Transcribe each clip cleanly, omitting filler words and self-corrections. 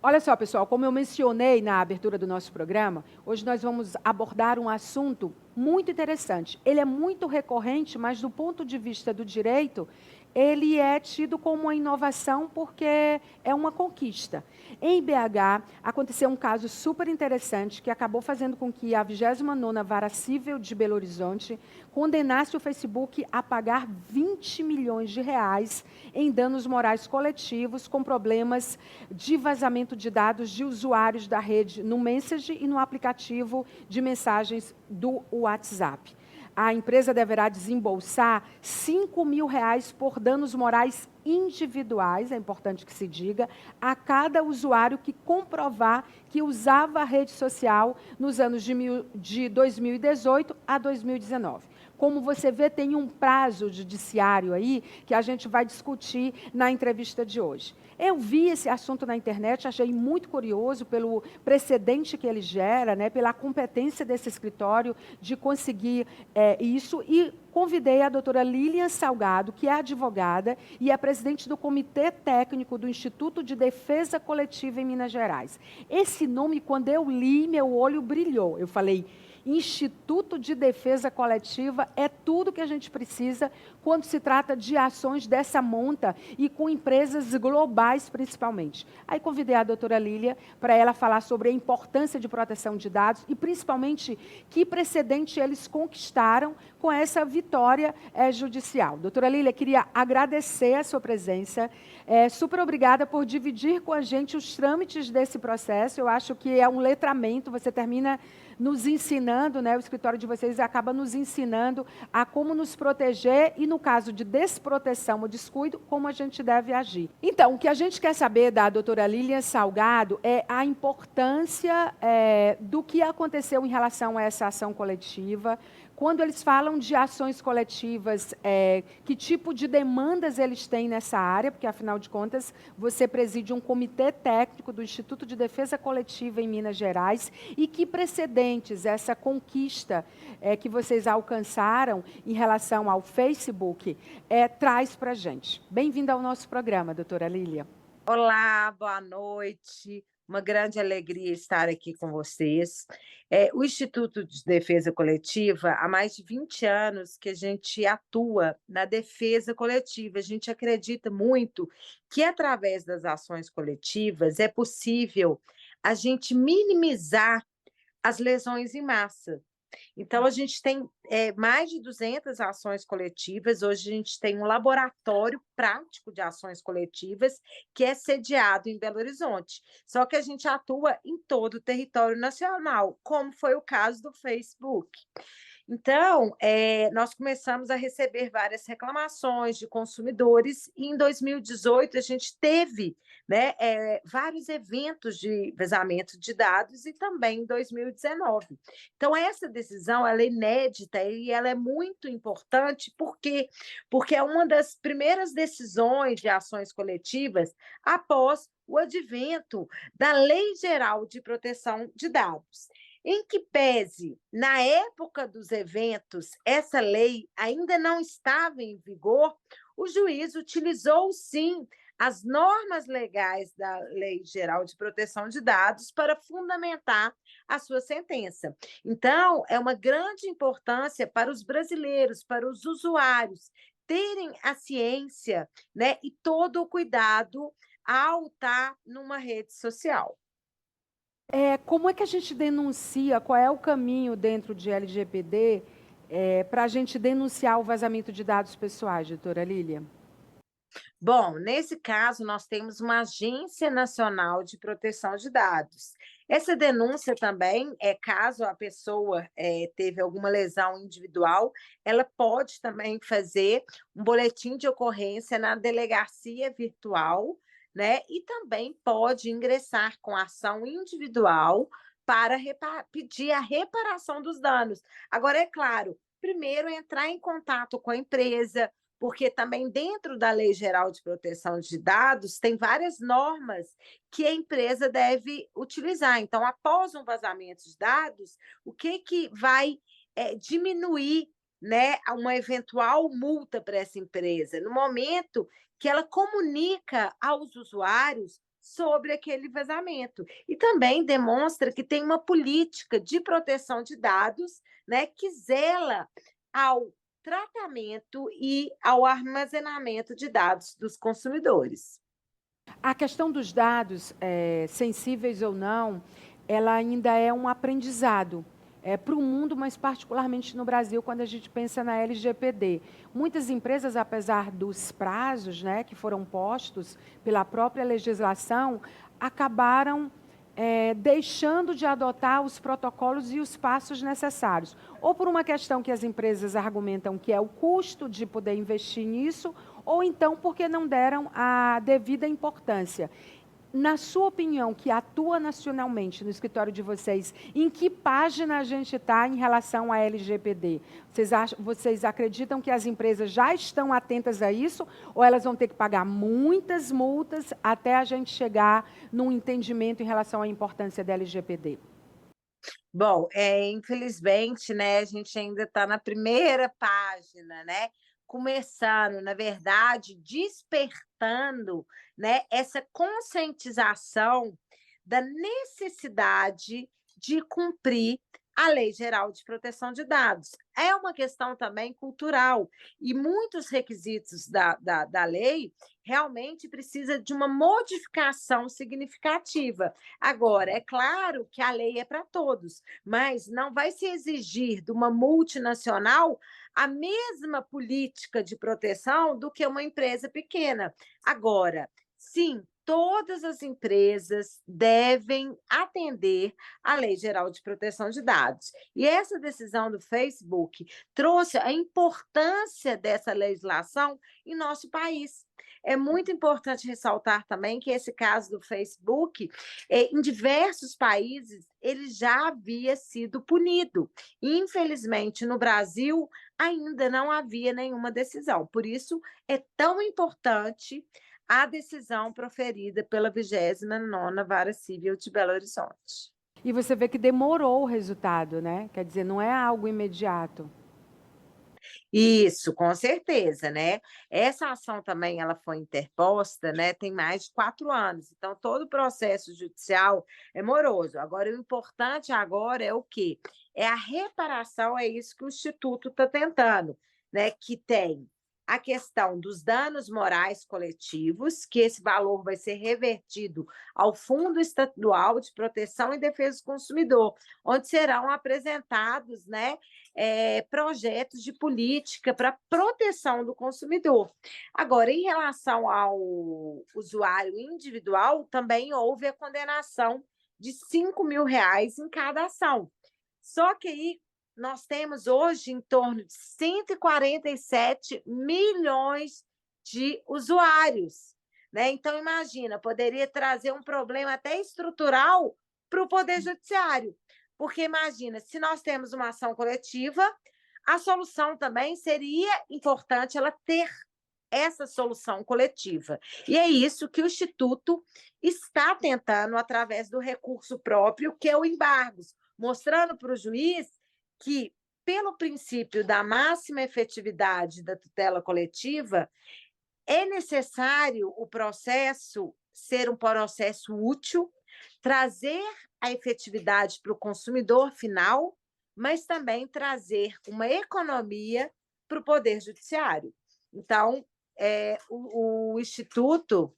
Olha só, pessoal, como eu mencionei na abertura do nosso programa, hoje nós vamos abordar um assunto muito interessante. Ele é muito recorrente, mas do ponto de vista do direito, ele é tido como uma inovação porque é uma conquista. Em BH, aconteceu um caso super interessante que acabou fazendo com que a 29ª Vara Civil de Belo Horizonte condenasse o Facebook a pagar 20 milhões de reais em danos morais coletivos com problemas de vazamento de dados de usuários da rede no Message e no aplicativo de mensagens do WhatsApp. A empresa deverá desembolsar 5 mil reais por danos morais individuais, é importante que se diga, a cada usuário que comprovar que usava a rede social nos anos de 2018 a 2019. Como você vê, tem um prazo judiciário aí que a gente vai discutir na entrevista de hoje. Eu vi esse assunto na internet, achei muito curioso pelo precedente que ele gera, né, pela competência desse escritório de conseguir isso, e convidei a doutora Lilian Salgado, que é advogada e é presidente do Comitê Técnico do Instituto de Defesa Coletiva em Minas Gerais. Esse nome, quando eu li, meu olho brilhou. Eu falei, Instituto de Defesa Coletiva é tudo que a gente precisa quando se trata de ações dessa monta e com empresas globais, principalmente. Aí convidei a doutora Lília para ela falar sobre a importância de proteção de dados e, principalmente, que precedente eles conquistaram com essa vitória judicial. Doutora Lília, queria agradecer a sua presença. Super obrigada por dividir com a gente os trâmites desse processo. Eu acho que é um letramento, você termina nos ensinando, né, o escritório de vocês acaba nos ensinando a como nos proteger e, no caso de desproteção ou descuido, como a gente deve agir. Então, o que a gente quer saber da doutora Lilian Salgado é a importância do que aconteceu em relação a essa ação coletiva. Quando eles falam de ações coletivas, que tipo de demandas eles têm nessa área, porque, afinal de contas, você preside um comitê técnico do Instituto de Defesa Coletiva em Minas Gerais, e que precedentes essa conquista que vocês alcançaram em relação ao Facebook traz para a gente. Bem-vinda ao nosso programa, doutora Lília. Olá, boa noite. Uma grande alegria estar aqui com vocês. O Instituto de Defesa Coletiva, há mais de 20 anos que a gente atua na defesa coletiva. A gente acredita muito que, através das ações coletivas, é possível a gente minimizar as lesões em massa. Então, a gente tem mais de 200 ações coletivas. Hoje, a gente tem um laboratório prático de ações coletivas que é sediado em Belo Horizonte. Só que a gente atua em todo o território nacional, como foi o caso do Facebook. Então, nós começamos a receber várias reclamações de consumidores, e em 2018 a gente teve, né, vários eventos de vazamento de dados, e também em 2019. Então, essa decisão ela é inédita e ela é muito importante, porque é uma das primeiras decisões de ações coletivas após o advento da Lei Geral de Proteção de Dados. Em que pese, na época dos eventos, essa lei ainda não estava em vigor, o juiz utilizou, sim, as normas legais da Lei Geral de Proteção de Dados para fundamentar a sua sentença. Então, é uma grande importância para os brasileiros, para os usuários, terem a ciência, né, e todo o cuidado ao estar numa rede social. Como é que a gente denuncia, qual é o caminho dentro de LGPD para a gente denunciar o vazamento de dados pessoais, doutora Lília? Bom, nesse caso, nós temos uma Agência Nacional de Proteção de Dados. Essa denúncia também, caso a pessoa teve alguma lesão individual, ela pode também fazer um boletim de ocorrência na delegacia virtual, né? E também pode ingressar com ação individual para pedir a reparação dos danos. Agora, é claro, primeiro entrar em contato com a empresa, porque também dentro da Lei Geral de Proteção de Dados tem várias normas que a empresa deve utilizar. Então, após um vazamento de dados, o que vai diminuir, né, uma eventual multa para essa empresa? No momento que ela comunica aos usuários sobre aquele vazamento. E também demonstra que tem uma política de proteção de dados, né, que zela ao tratamento e ao armazenamento de dados dos consumidores. A questão dos dados, sensíveis ou não, ela ainda é um aprendizado, para o mundo, mas particularmente no Brasil, quando a gente pensa na LGPD. Muitas empresas, apesar dos prazos, né, que foram postos pela própria legislação, acabaram deixando de adotar os protocolos e os passos necessários. Ou por uma questão que as empresas argumentam que é o custo de poder investir nisso, ou então porque não deram a devida importância. Na sua opinião, que atua nacionalmente no escritório de vocês, em que página a gente está em relação à LGPD? Vocês acreditam que as empresas já estão atentas a isso, ou elas vão ter que pagar muitas multas até a gente chegar num entendimento em relação à importância da LGPD? Bom, infelizmente, né, a gente ainda está na primeira página, né? Começando, na verdade, despertando, né, essa conscientização da necessidade de cumprir a Lei Geral de Proteção de Dados. É uma questão também cultural, e muitos requisitos da lei realmente precisa de uma modificação significativa. Agora, é claro que a lei é para todos, mas não vai se exigir de uma multinacional a mesma política de proteção do que uma empresa pequena. Agora, sim, todas as empresas devem atender à Lei Geral de Proteção de Dados. E essa decisão do Facebook trouxe a importância dessa legislação em nosso país. É muito importante ressaltar também que esse caso do Facebook, em diversos países, ele já havia sido punido. Infelizmente, no Brasil, ainda não havia nenhuma decisão. Por isso, é tão importante a decisão proferida pela 29ª Vara Civil de Belo Horizonte. E você vê que demorou o resultado, né? Quer dizer, não é algo imediato. Isso, com certeza, né. Essa ação também ela foi interposta, né, tem mais de 4 anos, então todo o processo judicial é moroso. Agora o importante agora é o quê? É a reparação, é isso que o instituto está tentando, né, que tem a questão dos danos morais coletivos, que esse valor vai ser revertido ao Fundo Estadual de Proteção e Defesa do Consumidor, onde serão apresentados, né, projetos de política para proteção do consumidor. Agora, em relação ao usuário individual, também houve a condenação de R$ 5.000 em cada ação. Só que aí nós temos hoje em torno de 147 milhões de usuários, né? Então, imagina, poderia trazer um problema até estrutural para o Poder Judiciário. Porque imagina, se nós temos uma ação coletiva, a solução também seria importante ela ter essa solução coletiva. E é isso que o Instituto está tentando através do recurso próprio, que é o embargos, mostrando para o juiz que, pelo princípio da máxima efetividade da tutela coletiva, é necessário o processo ser um processo útil, trazer a efetividade para o consumidor final, mas também trazer uma economia para o Poder Judiciário. Então, o Instituto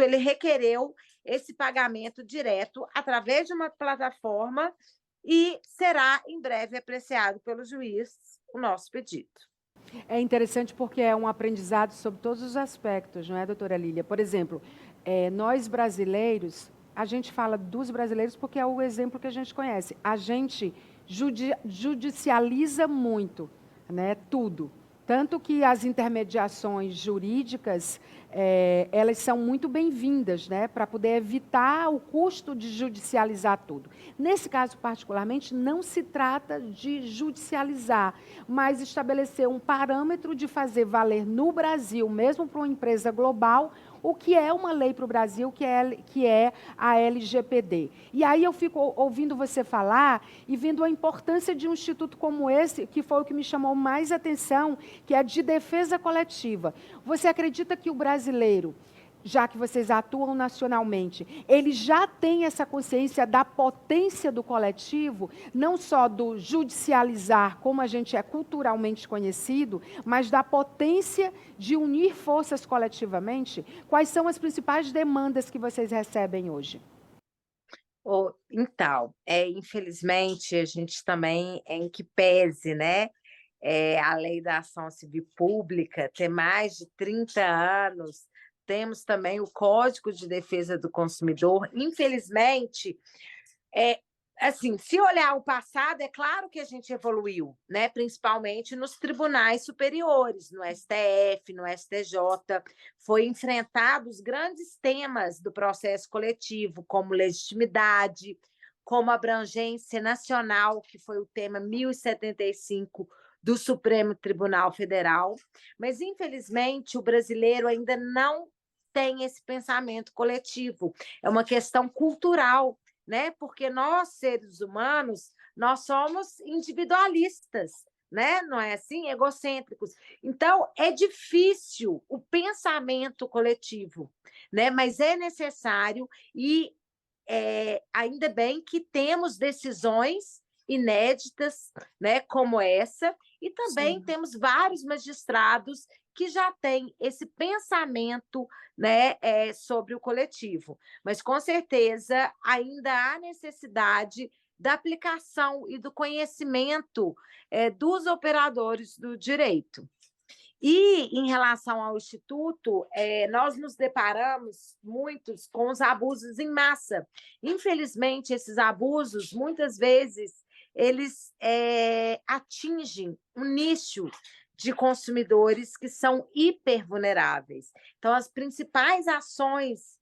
ele requereu esse pagamento direto através de uma plataforma e será em breve apreciado pelo juiz o nosso pedido. É interessante porque é um aprendizado sobre todos os aspectos, não é, doutora Lília? Por exemplo, nós brasileiros, a gente fala dos brasileiros porque é o exemplo que a gente conhece. A gente judicializa muito, né, tudo. Tanto que as intermediações jurídicas, elas são muito bem-vindas, né, para poder evitar o custo de judicializar tudo. Nesse caso, particularmente, não se trata de judicializar, mas estabelecer um parâmetro de fazer valer no Brasil, mesmo para uma empresa global, o que é uma lei para o Brasil, que é a LGPD. E aí eu fico ouvindo você falar e vendo a importância de um instituto como esse, que foi o que me chamou mais atenção, que é de defesa coletiva. Você acredita que o brasileiro já que vocês atuam nacionalmente, eles já têm essa consciência da potência do coletivo, não só do judicializar, como a gente é culturalmente conhecido, mas da potência de unir forças coletivamente? Quais são as principais demandas que vocês recebem hoje? Então, infelizmente, a gente também, em que pese, né, a lei da ação civil pública ter mais de 30 anos, temos também o Código de Defesa do Consumidor. Infelizmente, é, assim, se olhar o passado, é claro que a gente evoluiu, né? Principalmente nos tribunais superiores, no STF, no STJ, foi enfrentado os grandes temas do processo coletivo, como legitimidade, como abrangência nacional, que foi o tema 1075 do Supremo Tribunal Federal, mas infelizmente o brasileiro ainda não tem esse pensamento coletivo. É uma questão cultural, né? Porque nós, seres humanos, nós somos individualistas, né? Não é assim? Egocêntricos. Então, é difícil o pensamento coletivo, né? Mas é necessário e ainda bem que temos decisões inéditas, né, como essa, e também Sim. temos vários magistrados que já têm esse pensamento, né, sobre o coletivo. Mas, com certeza, ainda há necessidade da aplicação e do conhecimento dos operadores do direito. E, em relação ao Instituto, nós nos deparamos muitos com os abusos em massa. Infelizmente, esses abusos, muitas vezes, eles atingem um nicho de consumidores que são hipervulneráveis. Então, as principais ações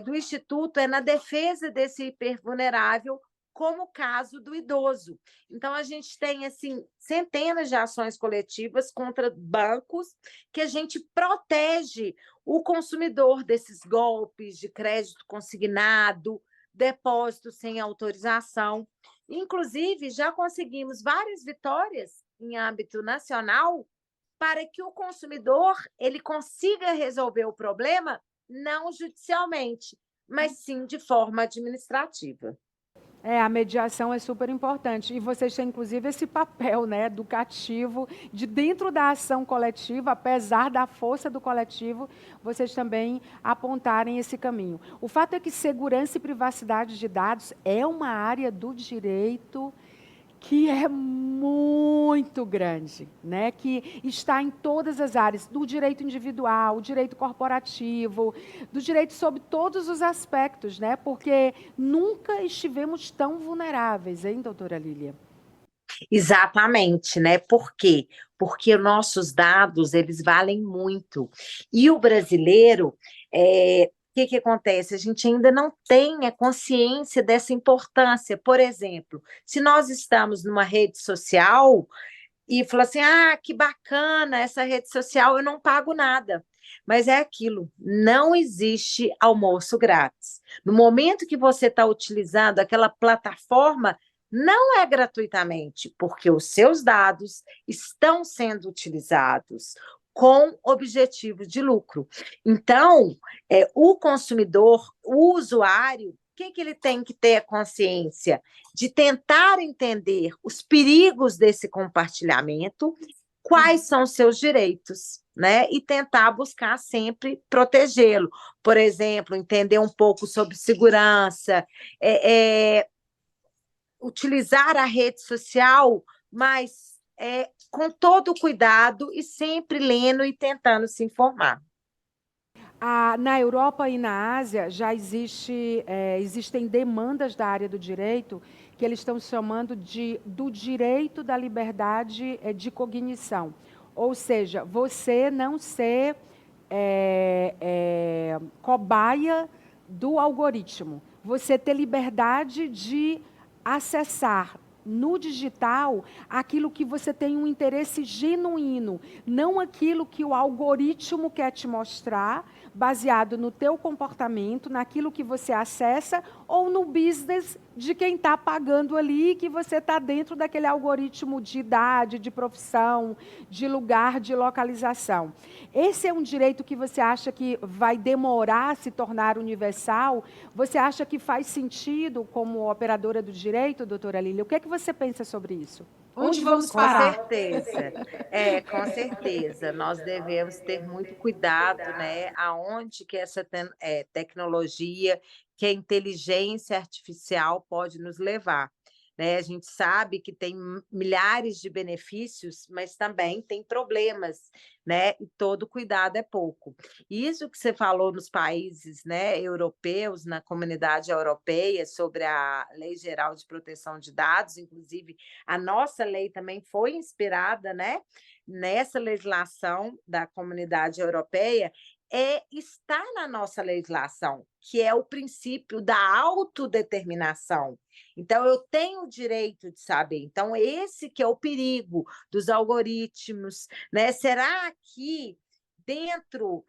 do Instituto é na defesa desse hipervulnerável, como o caso do idoso. Então, a gente tem assim centenas de ações coletivas contra bancos que a gente protege o consumidor desses golpes de crédito consignado, depósito sem autorização. Inclusive, já conseguimos várias vitórias em âmbito nacional para que o consumidor ele consiga resolver o problema não judicialmente, mas sim de forma administrativa. A mediação é super importante. E vocês têm, inclusive, esse papel, né, educativo, de dentro da ação coletiva, apesar da força do coletivo, vocês também apontarem esse caminho. O fato é que segurança e privacidade de dados é uma área do direito que é muito grande, né? Que está em todas as áreas, do direito individual, o direito corporativo, do direito sob todos os aspectos, né? Porque nunca estivemos tão vulneráveis, hein, doutora Lília? Exatamente, né? Por quê? Porque nossos dados, eles valem muito. E o brasileiro, o que que acontece? A gente ainda não tem a consciência dessa importância. Por exemplo, se nós estamos numa rede social e fala assim, ah, que bacana essa rede social, eu não pago nada. Mas é aquilo, não existe almoço grátis. No momento que você está utilizando aquela plataforma, não é gratuitamente, porque os seus dados estão sendo utilizados com objetivo de lucro. Então, o consumidor, o usuário, o que, que ele tem que ter a consciência? De tentar entender os perigos desse compartilhamento, quais são os seus direitos, né? E tentar buscar sempre protegê-lo. Por exemplo, entender um pouco sobre segurança, utilizar a rede social, mas com todo o cuidado e sempre lendo e tentando se informar. Na Europa e na Ásia já existem demandas da área do direito que eles estão chamando do direito da liberdade de cognição. Ou seja, você não ser cobaia do algoritmo. Você ter liberdade de acessar no digital aquilo que você tem um interesse genuíno, não aquilo que o algoritmo quer te mostrar, baseado no teu comportamento, naquilo que você acessa ou no business de quem está pagando ali, que você está dentro daquele algoritmo de idade, de profissão, de lugar, de localização. Esse é um direito que você acha que vai demorar a se tornar universal? Você acha que faz sentido como operadora do direito, doutora Lília? O que é que você pensa sobre isso? Onde vamos Com parar? certeza, com certeza. Nós devemos ter muito cuidado, né, aonde que essa tecnologia, que a inteligência artificial pode nos levar, né? A gente sabe que tem milhares de benefícios, mas também tem problemas, né? E todo cuidado é pouco. Isso que você falou nos países, né, europeus, na comunidade europeia, sobre a Lei Geral de Proteção de Dados, inclusive a nossa lei também foi inspirada, né, nessa legislação da comunidade europeia, está na nossa legislação, que é o princípio da autodeterminação. Então, eu tenho o direito de saber. Então, esse que é o perigo dos algoritmos, né? Será que dentro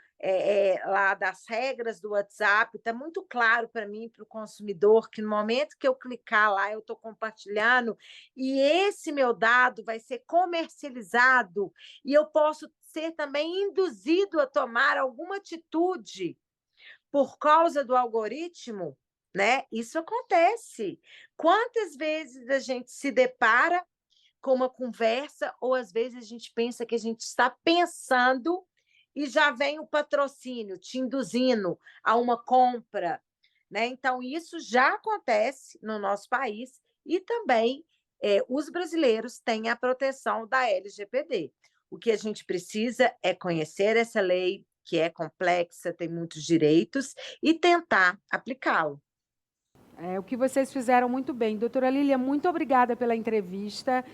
lá das regras do WhatsApp, está muito claro para mim, para o consumidor, que no momento que eu clicar lá, eu estou compartilhando, e esse meu dado vai ser comercializado, e eu posso ser também induzido a tomar alguma atitude por causa do algoritmo, né? Isso acontece. Quantas vezes a gente se depara com uma conversa, ou às vezes a gente pensa que a gente está pensando e já vem o patrocínio te induzindo a uma compra, né? Então, isso já acontece no nosso país e também os brasileiros têm a proteção da LGPD. O que a gente precisa é conhecer essa lei, que é complexa, tem muitos direitos, e tentar aplicá-lo. É o que vocês fizeram muito bem. Doutora Lília, muito obrigada pela entrevista.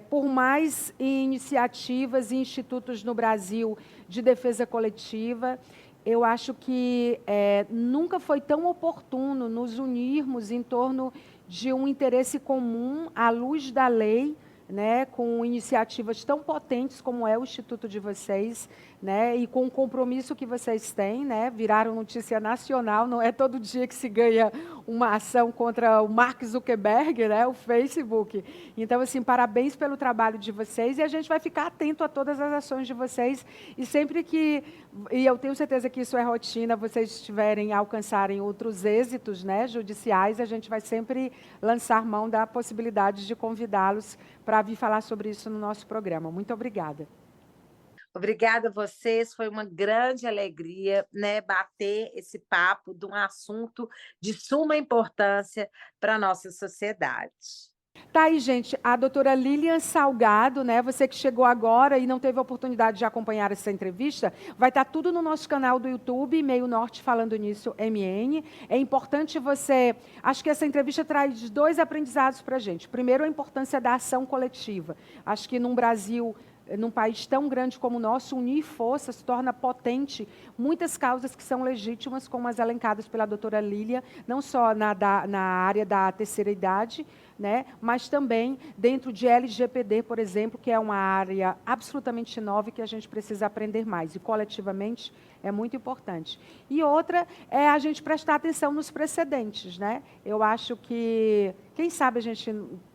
Por mais iniciativas e institutos no Brasil de defesa coletiva, eu acho que nunca foi tão oportuno nos unirmos em torno de um interesse comum à luz da lei, né, com iniciativas tão potentes como é o Instituto de vocês, né, e com o compromisso que vocês têm, né, viraram notícia nacional, não é todo dia que se ganha uma ação contra o Mark Zuckerberg, né, o Facebook. Então, assim, parabéns pelo trabalho de vocês e a gente vai ficar atento a todas as ações de vocês e sempre que, e eu tenho certeza que isso é rotina, vocês estiverem alcançarem outros êxitos, né, judiciais, a gente vai sempre lançar mão da possibilidade de convidá-los para vir falar sobre isso no nosso programa. Muito obrigada. Obrigada a vocês, foi uma grande alegria, né, bater esse papo de um assunto de suma importância para a nossa sociedade. Tá aí, gente, a doutora Lilian Salgado, né? Você que chegou agora e não teve a oportunidade de acompanhar essa entrevista, vai estar tudo no nosso canal do YouTube, Meio Norte Falando Nisso, MN. É importante você... Acho que essa entrevista traz 2 aprendizados para a gente. Primeiro, a importância da ação coletiva. Acho que num Brasil... num país tão grande como o nosso, unir forças se torna potente muitas causas que são legítimas, como as elencadas pela doutora Lília, não só na área da terceira idade, né, mas também dentro de LGPD, por exemplo, que é uma área absolutamente nova e que a gente precisa aprender mais. E coletivamente é muito importante. E outra é a gente prestar atenção nos precedentes, né? Eu acho que, quem sabe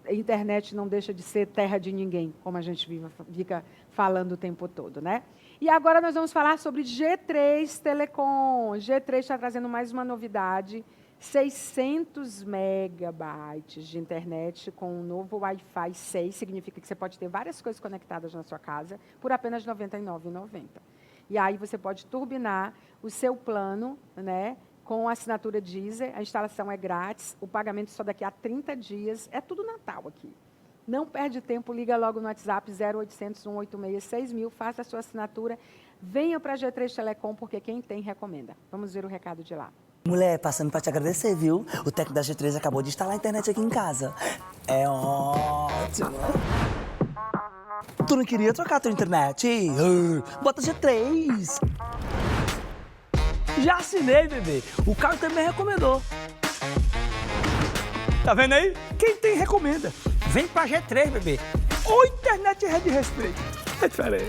a internet não deixa de ser terra de ninguém, como a gente fica falando o tempo todo, né? E agora nós vamos falar sobre G3 Telecom. G3 está trazendo mais uma novidade, 600 megabytes de internet com o novo Wi-Fi 6, significa que você pode ter várias coisas conectadas na sua casa por apenas R$ 99,90. E aí você pode turbinar o seu plano, né, com a assinatura Deezer, a instalação é grátis, o pagamento só daqui a 30 dias, é tudo Natal aqui. Não perde tempo, liga logo no WhatsApp 0800 186 6000, faça a sua assinatura, venha para a G3 Telecom, porque quem tem recomenda. Vamos ver o recado de lá. Mulher, passando pra te agradecer, viu? O técnico da G3 acabou de instalar a internet aqui em casa. É ótimo. Tu não queria trocar a tua internet? Bota G3. Já assinei, bebê. O Caio também recomendou. Tá vendo aí? Quem tem, recomenda. Vem pra G3, bebê. Ou internet é de respeito. É diferente.